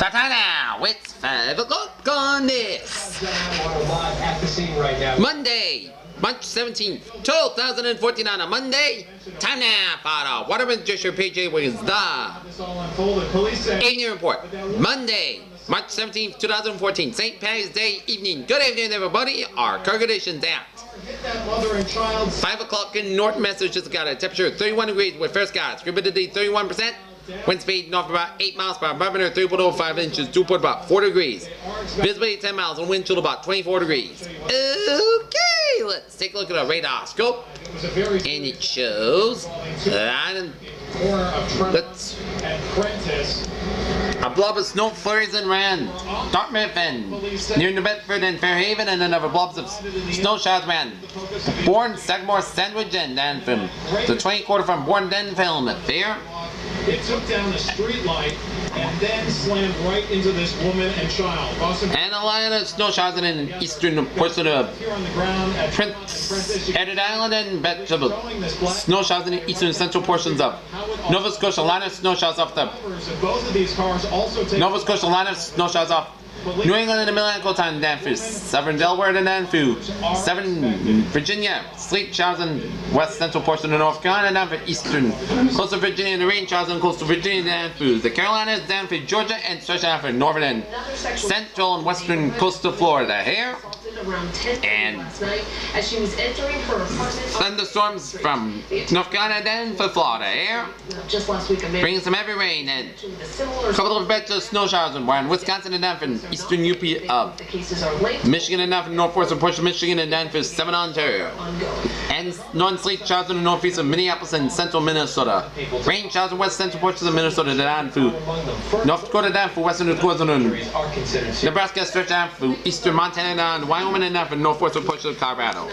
Ta-ta now, it's 5 o'clock on this Monday, March 17th, 2014 on a Monday. Time now for the Waterman Joshua PJ Wiggins, the evening report. Monday, March 17th, 2014, St. Patty's Day evening. Good evening, everybody. Our conditions at 5 o'clock in North Massachusetts. Got a temperature of 31 degrees with fair skies. Humidity 31%. Wind speed north about 8 miles per hour. Barometer 3.05 inches. Dew point about 4 degrees. Visibility 10 miles and wind chill about 24 degrees. Okay, let's take a look at our radar scope. And it shows a blob of snow flurries and rain. Dartmouth and near New Bedford and Fairhaven, and another blobs of snow showers ran. Bourne, Sagamore, Sandwich, and then from the 20-quarter from Bourne Denfilm at Fair. It took down the street light and then slammed right into this woman and child. And a line of snow showers in the eastern portion of Prince Edward Island and vegetable snow showers in the eastern central portions of Nova Scotia. Line of snow showers off the Nova Scotia. Line of snow showers off New England and the Mid-Atlantic time, Danford, Southern Delaware and Danford, Southern Virginia, sleet showers in west central portion of North Carolina, Danford, eastern coastal Virginia, and the rain showers in coastal Virginia, Danford, the Carolinas, Danford, Georgia, and stretching out for northern and central and western coastal Florida. Here, and thunderstorms from North Carolina, Danford, Florida. Here, bringing some heavy rain and a couple of bits of snow showers in Wisconsin and Danford, eastern UP of Michigan and Danford, northwestern portion of Michigan and Danford, 7 Ontario. And non-sleet showers in the northeast of Minneapolis and central Minnesota. Rain showers in west central portions of Minnesota to Danford, North Dakota, Danford, western Dakota, Nebraska, stretch Danford, eastern Montana, and Wyoming and Danford, northwestern portions of Colorado.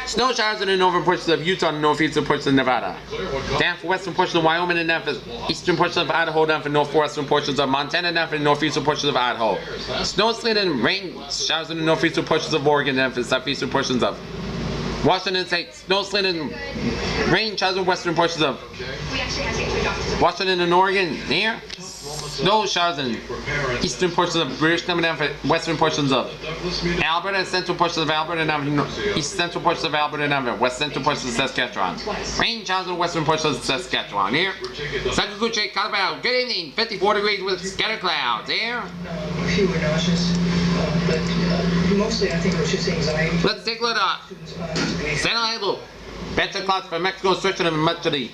Snow showers in the northern portions of Utah and northeastern portions of Nevada. Danford, western portions of Wyoming and Danford, eastern portions of Idaho, Danford, northwestern portions of Montana, Danford, northeastern portions of Idaho. Snow, sleet, and rain showers in the northeastern portions of Oregon, Danford, southeastern portions of Washington State. Snow, sleet, and rain showers in western portions of Washington and Oregon. Here, snow showers in eastern portions of British Columbia, western portions of Alberta, and central portions of Alberta, and east central portions of Alberta, and west central portions of Saskatchewan. Rain showers in western portions of Saskatchewan. Here, Sakaguchi, Colorado. Good evening. 54 degrees with scattered clouds. Here. A few were nauseous, but mostly I think it was just anxiety. Let's take a look at San Diego. Better clouds from Mexico stretching over much of the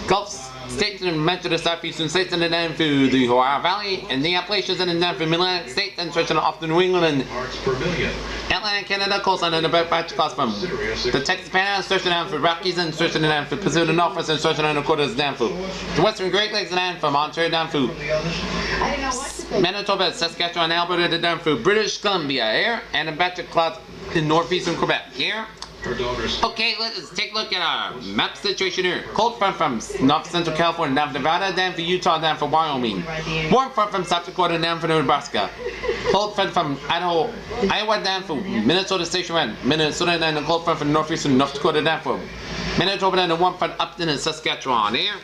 Gulf States and much of the southeastern states and then through the Ohio Valley and the Appalachians and then through Mid-Atlantic states and stretching off to New England and Atlantic Canada coastline and about patch clouds from the Texas Panhandle stretching down for Rockies and stretching down for Pacific Northwest and stretching down the quarters down for the Western Great Lakes and down from Ontario down through Manitoba, Saskatchewan, Alberta down through British Columbia here and a batch of clouds in northeastern Quebec here. Okay, let's take a look at our map situation here. Cold front from north central California down for Nevada, down for Utah, down for Wyoming. Warm front from South Dakota down for Nebraska. Cold front from Idaho, Iowa down for Minnesota Station 1. Minnesota down the cold front from northeastern North Dakota down for Manitoba down the warm front up in Saskatchewan here.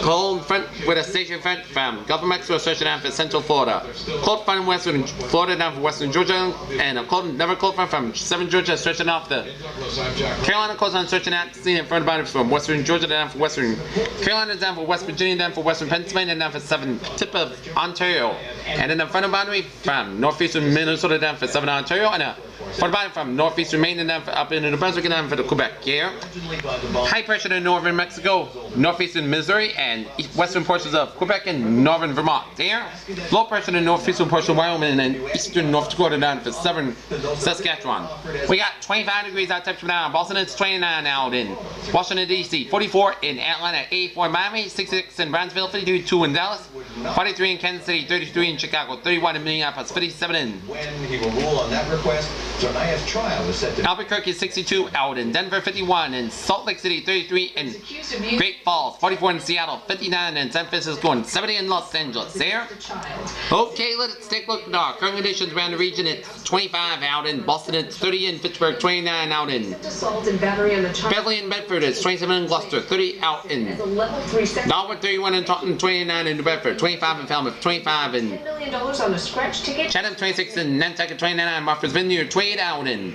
Cold front with a station front from Gulf of Mexico stretching down for central Florida. Cold front in western Florida down for western Georgia, and a never cold front from southern Georgia stretching off the Carolina coastline stretching out seen in front of it from western Georgia down for western Carolina down for West Virginia down for western Pennsylvania down for southern tip of Ontario, and then the front boundary from northeastern Minnesota down for southern Ontario, and a front boundary from northeastern Maine and down for up into New Brunswick and down for the Quebec here. High pressure in northern Mexico, northeastern Missouri, and western portions of Quebec and northern Vermont here. Low pressure in northeastern portion of Wyoming and eastern North Dakota down for southern Saskatchewan. We got 25 degrees out temperature now in Boston. It's 29 out in Washington D.C., 44 in Atlanta, 84 in Miami, 66 in Brownsville, 52 in Dallas, 43 in Kansas City, 33 in Chicago, 31 in Minneapolis, 57 in when he will rule on that request. Tonight's trial is set to Albuquerque 62 out in Denver 51 in Salt Lake City 33 in Great Falls 44 in Seattle 59 in San Francisco and 70 in Los Angeles. There. Okay, let's take a look at our current conditions around the region. It's 25 out in Boston. It's 30 in Pittsburgh. 29 out in Beverly and Bedford. It's 27 in Gloucester. 30 out in Dartmouth. 31 in Taunton. 29 in New Bedford. 25 in Falmouth. 25 in Chatham. 26 in Nantucket. 29 in Martha's Vineyard. 28 out in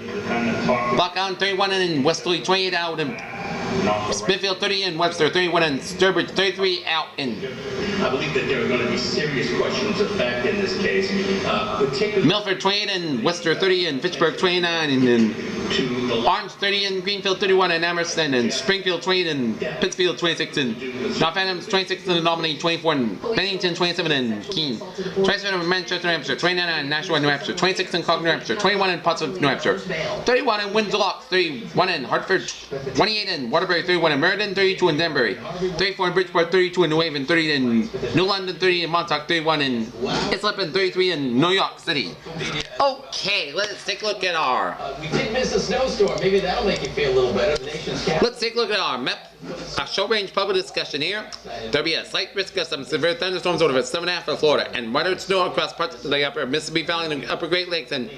Block Island, 31 in Westerly, 28 out in Smithfield, 30 in Webster, 31 in Sturbridge, 33 out in I believe that there are going to be serious questions of fact in this case, particularly Milford, 28 in Worcester, 30 in Fitchburg, 29 in Orange, 30 in Greenfield, 31 in Emerson, and Springfield, 28 in Pittsfield, 26 in North Adams, 26 in Albany, 24 in Bennington, 27 in Keene, 27 in Manchester, New Hampshire, 29 in Nashua, New Hampshire, 26 in Concord, New Hampshire, 21 in Pottsville, New Hampshire, 31 in Windsor Locks, 31 in Hartford, 28 in Waterbury, 31 in Meriden, 32 in Danbury, 34 in Bridgeport, 32 in New Haven, 30 in New London, 30 in Montauk, 31 in Islip, and 33 in New York City. Okay, let's take a look at our... we did miss a snowstorm. Maybe that'll make you feel a little better. The nation's capital. Let's take a look at our map. A short-range public discussion here. There'll be a slight risk of some severe thunderstorms over the 7.5 of Florida and moderate snow across parts of the upper Mississippi Valley and upper Great Lakes, and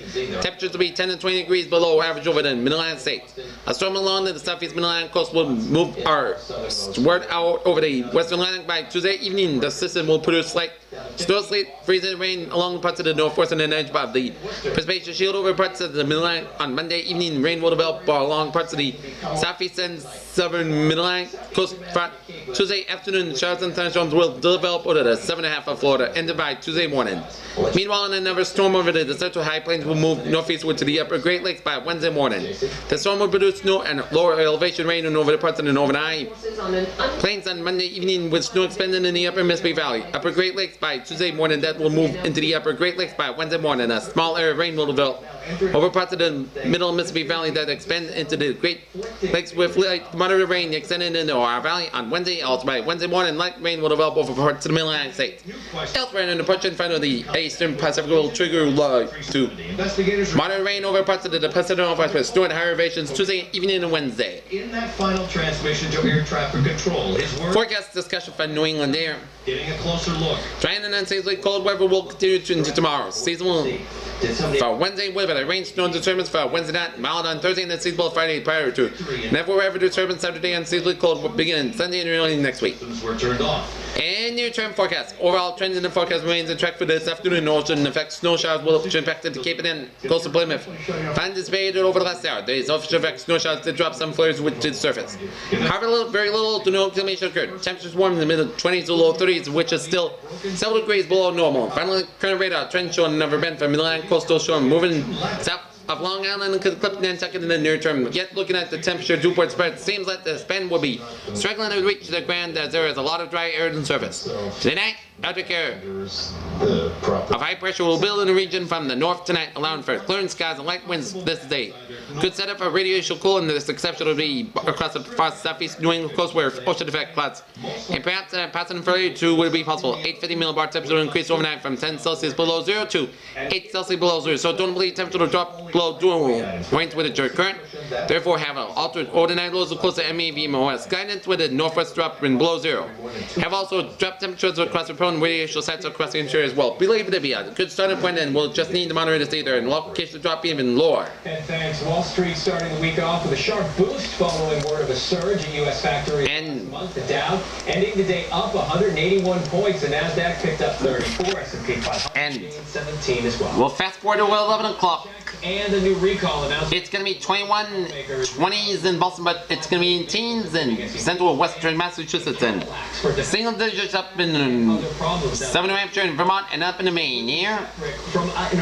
temperatures will be 10 to 20 degrees below average over the Mid-Atlantic states. A storm along the southeast Mid-Atlantic coast will move westward out over the western Atlantic by Tuesday evening. The system will produce slight snow, sleet, freezing rain along parts of the northwest and the edge of the precipitation shield over parts of the Mid-Atlantic. On Monday evening, rain will develop along parts of the southeast and southern Mid-Atlantic coast front. Tuesday afternoon, showers and thunderstorms will develop over the 7.5 of Florida, ended by Tuesday morning. Meanwhile, another storm over the central high plains will move northeastward to the upper Great Lakes by Wednesday morning. The storm will produce snow and lower elevation rain over the parts of the northern high plains on Monday evening, with snow expanding in the upper Mississippi Valley. Upper Great Lakes by Tuesday morning, that will move into the upper Great Lakes by Wednesday morning. A small area of rain will develop over parts of the middle Mississippi Valley that expand into the Great Lakes, with light moderate rain extending into our valley on Wednesday. Also by Wednesday morning, light rain will develop over parts of the Mid-Atlantic states. Elsewhere in the portion front of the eastern Pacific will trigger low to moderate rain over parts of the Pacific Northwest, with snow at higher elevations Tuesday evening and Wednesday. In that final transmission to air traffic control, his work Forecast discussion for New England air. getting a closer look. Dry and unseasonably cold weather will continue into tomorrow. Seasonal for Wednesday weather. The rain snow disturbance for Wednesday night, mild on Thursday and unseasonable Friday prior to. Never weather disturbance Saturday, unseasonably cold will begin Sunday and early next week. Were turned off. And near-term forecast. Overall trend in the forecast remains on track for this afternoon. Also, in effect, snow showers will impact the Cape and coastal Plymouth. Find dissipated over the last hour. There is official effect snow showers did drop some flurries which did surface. However, very little to no accumulation occurred. Temperatures warm in the mid-20s to low 30s, which is still several degrees below normal. Finally, current radar trend showing another bend for Mid-Atlantic coastal shore moving south of Long Island and could clip Nantucket in the near term. Yet, looking at the temperature dewport spread, it seems like the span will be struggling to reach the ground as there is a lot of dry air on the surface. Tonight, Arctic air of high pressure will build in the region from the north tonight, allowing for clearing skies and light winds this day. Could set up a radiation cool, and this exception will be across the far southeast New England coast where ocean effect clouds. And perhaps passing Friday too would be possible. 850 millibar temperature will increase overnight from 10 Celsius below zero to 8 Celsius below zero. So don't believe temperature will drop below winds with a current. Therefore, have an altered overnight lows close to MAVMOS. Guidance with a northwest drop in below zero. Have also dropped temperatures across the prone radiation sites across the interior as well. Believe it to be a good starting point, and we'll just need to monitor to stay there and location to drop even lower. And thanks. Wall Street starting the week off with a sharp boost following word of a surge in U.S. factories last month. The Dow ending the day up 181 points. The Nasdaq picked up 34. S&P 500 17 as well. We'll fast forward to 11 o'clock. And the new recall announced. It's going to be 20s in Boston, but it's going to be in teens in central western Massachusetts, and single digits up in southern New Hampshire and Vermont, and up in Maine here.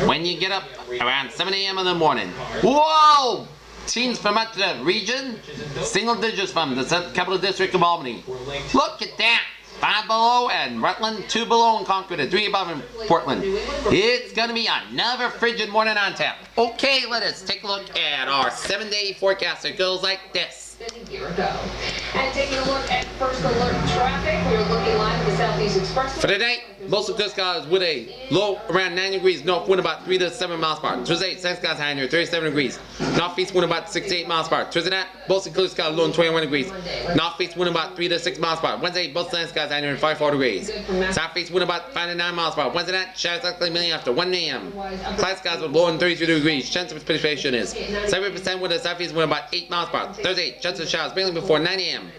When you get up around 7 a.m. in the morning. Whoa! Teens from much of the region, single digits from the capital district of Albany. Look at that! 5 below and Rutland, 2 below in Concord, and 3 above in Portland. It's going to be another frigid morning on tap. Okay, let us take a look at our 7-day forecast. It goes like this. A year ago. And taking a look at first alert traffic, we're looking live at the Southeast Expressway. For tonight, mostly clear skies with a low around 9 degrees, north wind about 3 to 7 miles per hour. Tuesday, sun skies high near 37 degrees, northeast wind about 6 to 8 miles per hour. Tuesday night, mostly clear skies low in 21 degrees, northeast wind about 3 to 6 miles per hour. Wednesday, both sun skies high near 54 degrees, southeast wind about 5 to 9 miles per hour. Wednesday night, showers likely mainly after 1 a.m. Cloud skies with low in 33 degrees. Chance of precipitation is 70% with a southeast wind about 8 miles per hour. Thursday, chance of showers mainly before 9 a.m.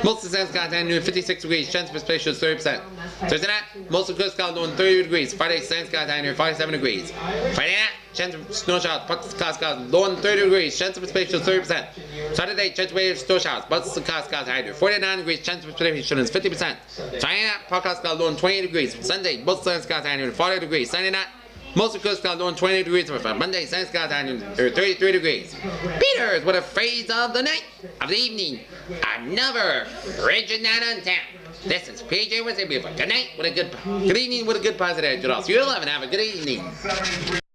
Most of the sun skies high near 56 degrees. Chance of precipitation is 30%. Thursday night, most of the clear skies low in 30 degrees. Friday, sun skies high near 47 degrees. Friday night, chance of snow showers, but the cloud skies low in 30 degrees. Chance of precipitation is 30%. Saturday, chance of wave snow showers, but the cloud skies high near 49 degrees. Chance of precipitation is 50%. Friday night, cloud skies low in 28 degrees. Sunday, both sun skies high near 40 degrees. Sunday night, most of the clear skies low in 20 degrees. Monday, sun skies high near 33 degrees. Peters with a phrase of the night, of the evening. Another frigid night on town. This is PJ with a beautiful good night with a good evening with a good positive attitude. You'll have a good evening.